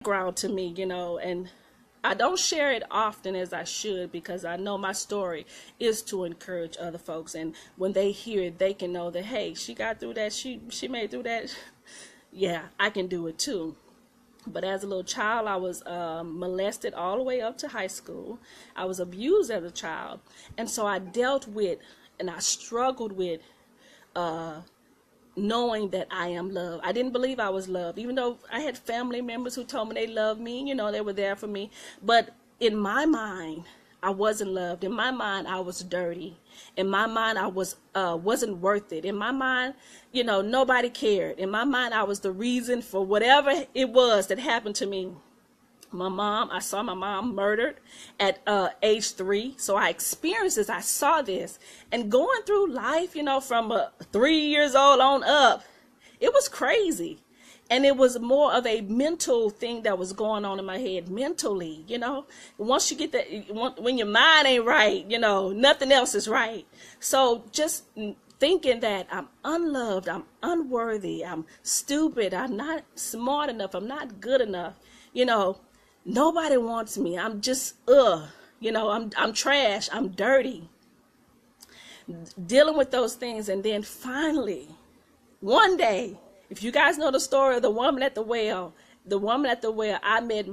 background to me, and I don't share it often as I should, because I know my story is to encourage other folks. And when they hear it, they can know that, hey, she got through that. She made it through that. Yeah, I can do it too. But as a little child, I was molested all the way up to high school. I was abused as a child. And so I dealt with, and I struggled with knowing that I am loved. I didn't believe I was loved, even though I had family members who told me they loved me, they were there for me. But in my mind, I wasn't loved. In my mind, I was dirty. In my mind, I wasn't worth it. In my mind, nobody cared. In my mind, I was the reason for whatever it was that happened to me. I saw my mom murdered at age 3. So I experienced this. I saw this. And going through life, from 3 years old on up, it was crazy. And it was more of a mental thing that was going on in my head mentally, Once you get that, when your mind ain't right, nothing else is right. So just thinking that I'm unloved, I'm unworthy, I'm stupid, I'm not smart enough, I'm not good enough, nobody wants me. I'm just, I'm trash. I'm dirty. Dealing with those things. And then finally, one day, if you guys know the story of the woman at the well, I met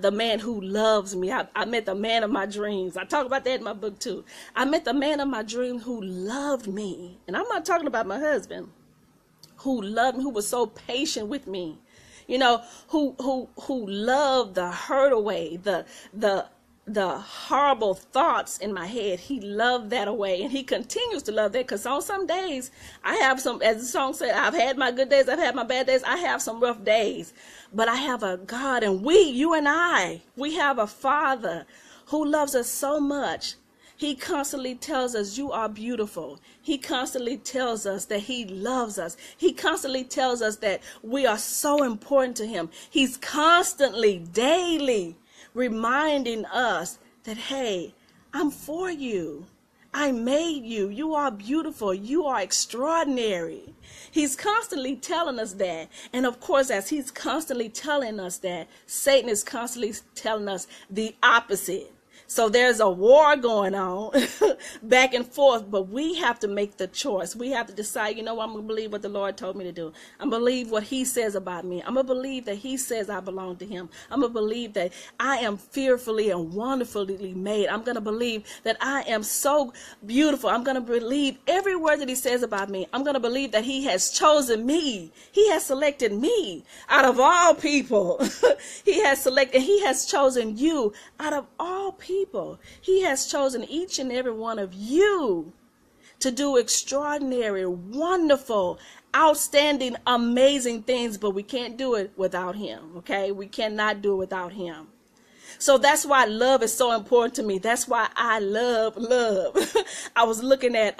the man who loves me. I met the man of my dreams. I talk about that in my book too. I met the man of my dreams who loved me. And I'm not talking about my husband, who loved me, who was so patient with me. Who loved the hurt away, the horrible thoughts in my head. He loved that away, and he continues to love that, because on some days I have some, as the song said, I've had my good days, I've had my bad days, I have some rough days, but I have a God, and you and I, we have a Father who loves us so much. He constantly tells us, you are beautiful. He constantly tells us that he loves us. He constantly tells us that we are so important to him. He's constantly, daily reminding us that, hey, I'm for you. I made you. You are beautiful. You are extraordinary. He's constantly telling us that. And of course, as he's constantly telling us that, Satan is constantly telling us the opposite. So there's a war going on back and forth, but we have to make the choice. We have to decide, I'm going to believe what the Lord told me to do. I'm going to believe what he says about me. I'm going to believe that he says I belong to him. I'm going to believe that I am fearfully and wonderfully made. I'm going to believe that I am so beautiful. I'm going to believe every word that he says about me. I'm going to believe that he has chosen me. He has selected me out of all people. He has chosen you out of all people. He has chosen each and every one of you to do extraordinary, wonderful, outstanding, amazing things, but we can't do it without him, okay? We cannot do it without him. So that's why love is so important to me. That's why I love. I was looking at